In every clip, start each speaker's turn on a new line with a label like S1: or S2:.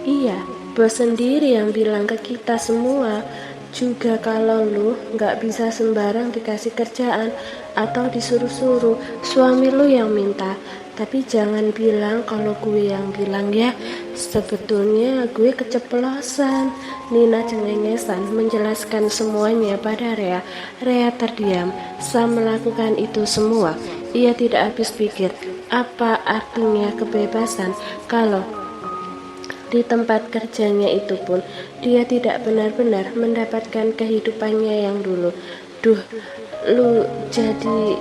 S1: Iya, bos sendiri yang bilang ke kita semua juga kalau lu nggak bisa sembarang dikasih kerjaan atau disuruh-suruh, suami lu yang minta. Tapi jangan bilang kalau gue yang bilang ya. Sebetulnya gue keceplosan. Nina cengengesan menjelaskan semuanya pada Rea. Rea terdiam. Sam melakukan itu semua. Ia tidak habis pikir apa artinya kebebasan kalau di tempat kerjanya itu pun dia tidak benar-benar mendapatkan kehidupannya yang dulu. Duh, lu jadi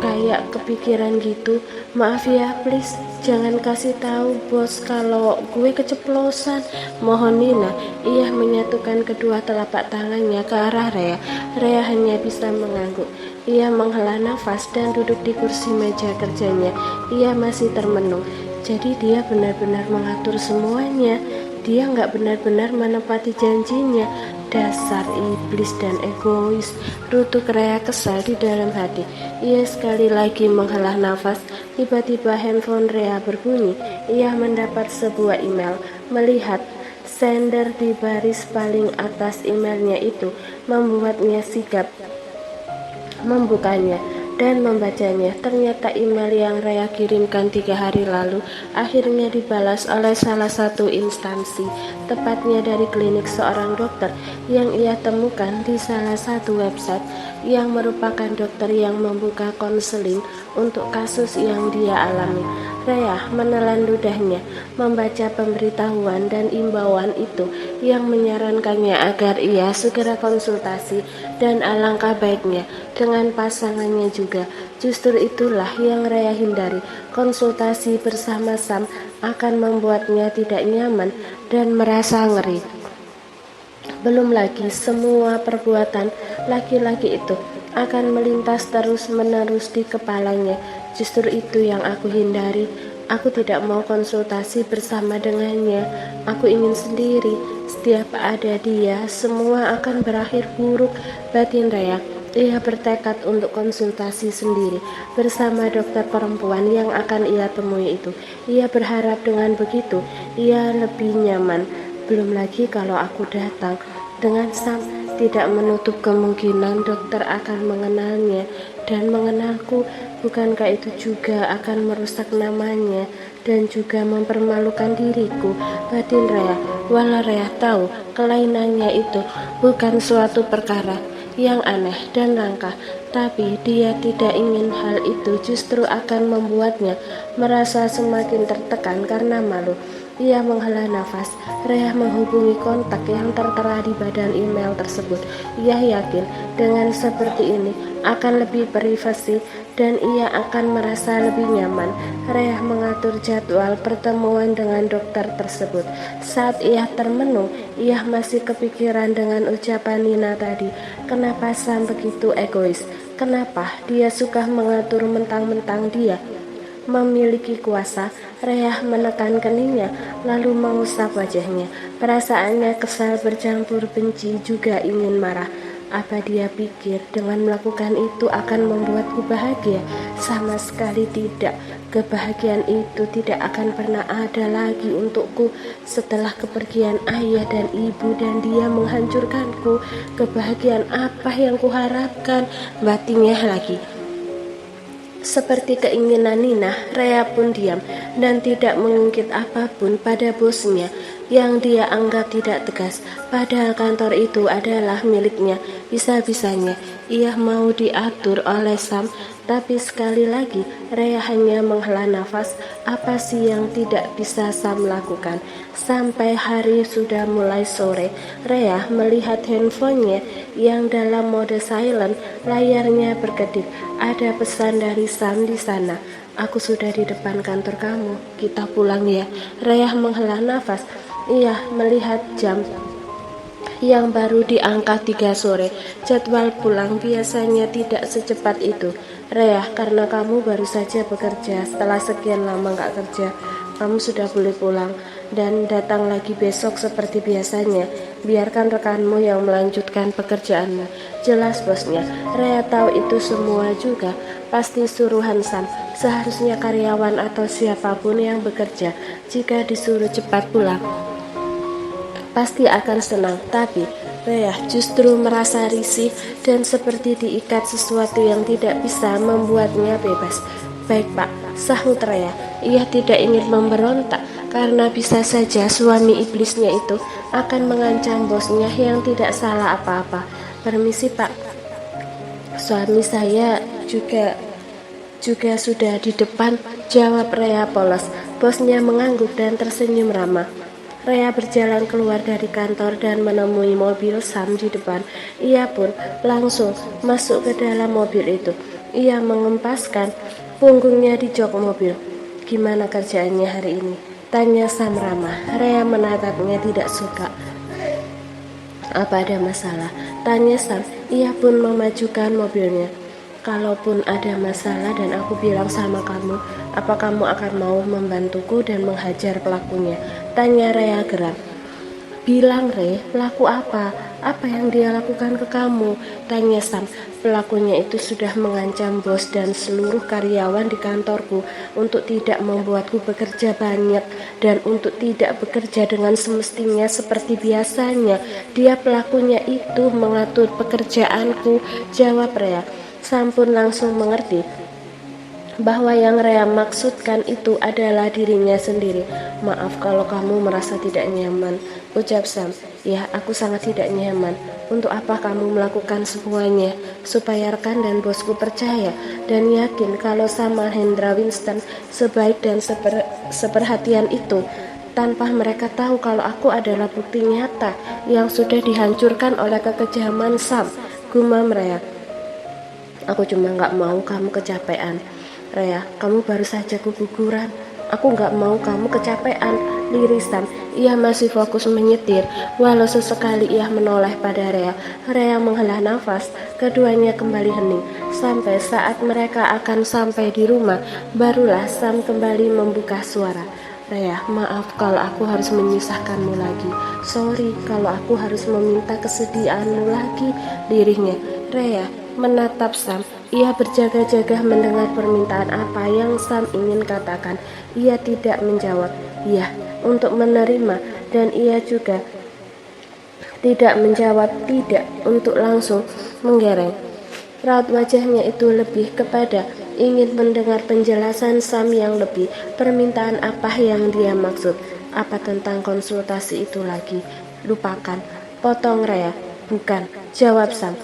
S1: kayak kepikiran gitu. Maaf ya, please jangan kasih tahu bos kalau gue keceplosan. Mohon Nina. Ia menyatukan kedua telapak tangannya ke arah Rea. Rea hanya bisa mengangguk. Ia menghela nafas dan duduk di kursi meja kerjanya. Ia masih termenung. Jadi dia benar-benar mengatur semuanya. Dia nggak benar-benar menepati janjinya. Dasar iblis dan egois, rutuk Rea kesal di dalam hati. Ia sekali lagi menghela nafas. Tiba-tiba handphone Rea berbunyi. Ia mendapat sebuah email. Melihat sender di baris paling atas emailnya itu membuatnya sigap membukanya dan membacanya. Ternyata email yang Rea kirimkan 3 hari lalu akhirnya dibalas oleh salah satu instansi, tepatnya dari klinik seorang dokter yang ia temukan di salah satu website yang merupakan dokter yang membuka konseling untuk kasus yang dia alami. Rea menelan ludahnya membaca pemberitahuan dan imbauan itu yang menyarankannya agar ia segera konsultasi, dan alangkah baiknya dengan pasangannya juga. Justru itulah yang Rea hindari. Konsultasi bersama Sam akan membuatnya tidak nyaman dan merasa ngeri. Belum lagi semua perbuatan laki-laki itu akan melintas terus-menerus di kepalanya. Justru itu yang aku hindari. Aku tidak mau konsultasi bersama dengannya. Aku ingin sendiri. Setiap ada dia, semua akan berakhir buruk, batin Rea. Ia bertekad untuk konsultasi sendiri bersama dokter perempuan yang akan ia temui itu. Ia berharap dengan begitu ia lebih nyaman. Belum lagi kalau aku datang dengan Sam, tidak menutup kemungkinan dokter akan mengenalnya dan mengenalku. Bukankah itu juga akan merusak namanya dan juga mempermalukan diriku, batin Rea. Walau Rea tahu kelainannya itu bukan suatu perkara yang aneh dan langka, tapi dia tidak ingin hal itu justru akan membuatnya merasa semakin tertekan karena malu. Ia menghela nafas. Rea menghubungi kontak yang tertera di badan email tersebut. Ia yakin dengan seperti ini akan lebih privasi dan ia akan merasa lebih nyaman. Rea mengatur jadwal pertemuan dengan dokter tersebut. Saat ia termenung, ia masih kepikiran dengan ucapan Nina tadi. Kenapa Sam begitu egois? Kenapa dia suka mengatur mentang-mentang dia memiliki kuasa? Rea menekan keningnya lalu mengusap wajahnya. Perasaannya kesal bercampur benci juga ingin marah. Apa dia pikir dengan melakukan itu akan membuatku bahagia? Sama sekali tidak. Kebahagiaan itu tidak akan pernah ada lagi untukku setelah kepergian ayah dan ibu, dan dia menghancurkanku. Kebahagiaan apa yang kuharapkan? Batinnya lagi. Seperti keinginan Nina, Rea pun diam dan tidak mengungkit apapun pada bosnya yang dia anggap tidak tegas. Padahal kantor itu adalah miliknya. Bisa-bisanya ia mau diatur oleh Sam. Tapi sekali lagi Rea hanya menghela nafas. Apa sih yang tidak bisa Sam lakukan? Sampai hari sudah mulai sore, Rea melihat handphonenya yang dalam mode silent. Layarnya berkedip. Ada pesan dari Sam di sana. Aku sudah di depan kantor kamu. Kita pulang ya. Rea menghela nafas. Ia melihat jam yang baru di angka 3 sore. Jadwal pulang biasanya tidak secepat itu. Rea, karena kamu baru saja bekerja setelah sekian lama gak kerja, kamu sudah boleh pulang dan datang lagi besok seperti biasanya. Biarkan rekanmu yang melanjutkan pekerjaanmu. Jelas bosnya. Rea tahu itu semua juga pasti suruhan Sam. Seharusnya karyawan atau siapapun yang bekerja jika disuruh cepat pulang pasti akan senang. Tapi Rea justru merasa risih dan seperti diikat sesuatu yang tidak bisa membuatnya bebas. Baik Pak, sahut Rea. Ia tidak ingin memberontak karena bisa saja suami iblisnya itu akan mengancam bosnya yang tidak salah apa-apa. Permisi Pak, suami saya juga sudah di depan, jawab Rea polos. Bosnya mengangguk dan tersenyum ramah. Rea berjalan keluar dari kantor dan menemui mobil Sam di depan. Ia pun langsung masuk ke dalam mobil itu. Ia mengempaskan punggungnya di jok mobil. Gimana kerjaannya hari ini? Tanya Sam ramah. Rea menatapnya tidak suka. Apa ada masalah? Tanya Sam. Ia pun memajukan mobilnya. Kalaupun ada masalah dan aku bilang sama kamu, apa kamu akan mau membantuku dan menghajar pelakunya? Tanya Rea geram. Bilang Re, pelaku apa? Apa yang dia lakukan ke kamu? Tanya Sam. Pelakunya itu sudah mengancam bos dan seluruh karyawan di kantorku untuk tidak membuatku bekerja banyak dan untuk tidak bekerja dengan semestinya seperti biasanya. Dia pelakunya itu mengatur pekerjaanku, jawab Rea. Sam pun langsung mengerti bahwa yang Rea maksudkan itu adalah dirinya sendiri. Maaf kalau kamu merasa tidak nyaman, ucap Sam. Ya, aku sangat tidak nyaman. Untuk apa kamu melakukan semuanya? Supaya rekan dan bosku percaya dan yakin kalau sama Hendra Winston sebaik dan seperhatian itu, tanpa mereka tahu kalau aku adalah bukti nyata yang sudah dihancurkan oleh kekejaman Sam, gumam Rea. Aku cuma gak mau kamu kecapean. Rea, kamu baru saja keguguran. Aku gak mau kamu kecapean, liris Sam. Ia masih fokus menyetir, walau sesekali ia menoleh pada Rea. Rea menghela nafas, keduanya kembali hening. Sampai saat mereka akan sampai di rumah, barulah Sam kembali membuka suara. Rea, maaf kalau aku harus menyusahkanmu lagi. Sorry kalau aku harus meminta kesediaanmu lagi, lirihnya. Rea menatap Sam. Ia berjaga-jaga mendengar permintaan apa yang Sam ingin katakan. Ia tidak menjawab ya untuk menerima, dan ia juga tidak menjawab tidak untuk langsung menggereng. Raut wajahnya itu lebih kepada ingin mendengar penjelasan Sam yang lebih. Permintaan apa yang dia maksud? Apa tentang konsultasi itu lagi? Lupakan, potong Rea. Bukan, jawab Sam.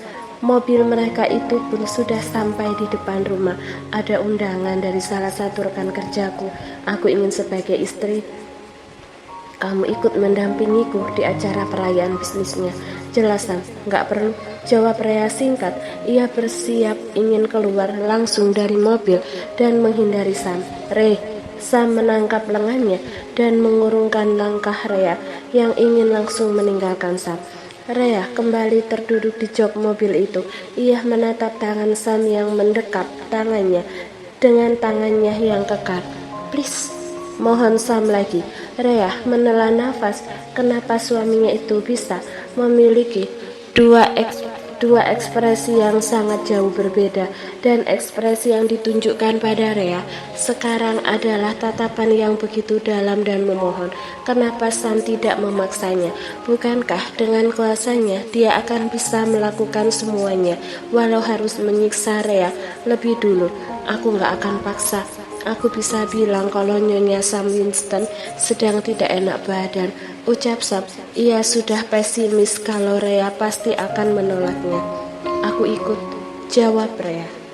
S1: Mobil mereka itu pun sudah sampai di depan rumah. Ada undangan dari salah satu rekan kerjaku. Aku ingin sebagai istri kamu ikut mendampingiku di acara perayaan bisnisnya. Jelasan, gak perlu, jawab Rea singkat. Ia bersiap ingin keluar langsung dari mobil dan menghindari Sam. Re, Sam menangkap lengannya dan mengurungkan langkah Rea yang ingin langsung meninggalkan Sam. Rea kembali terduduk di jok mobil itu. Ia menatap tangan Sam yang mendekap tangannya dengan tangannya yang kekar. Please, mohon Sam lagi. Rea menelan nafas. Kenapa suaminya itu bisa memiliki dua ekspresi yang sangat jauh berbeda, dan ekspresi yang ditunjukkan pada Rea sekarang adalah tatapan yang begitu dalam dan memohon. Kenapa Sam tidak memaksanya? Bukankah dengan kuasanya dia akan bisa melakukan semuanya, walau harus menyiksa Rea lebih dulu? Aku gak akan paksa. Aku bisa bilang kalau Nyonya Sam Winston sedang tidak enak badan, ucap Sam. Ia sudah pesimis kalau Rea pasti akan menolaknya. Aku ikut, jawab Rea.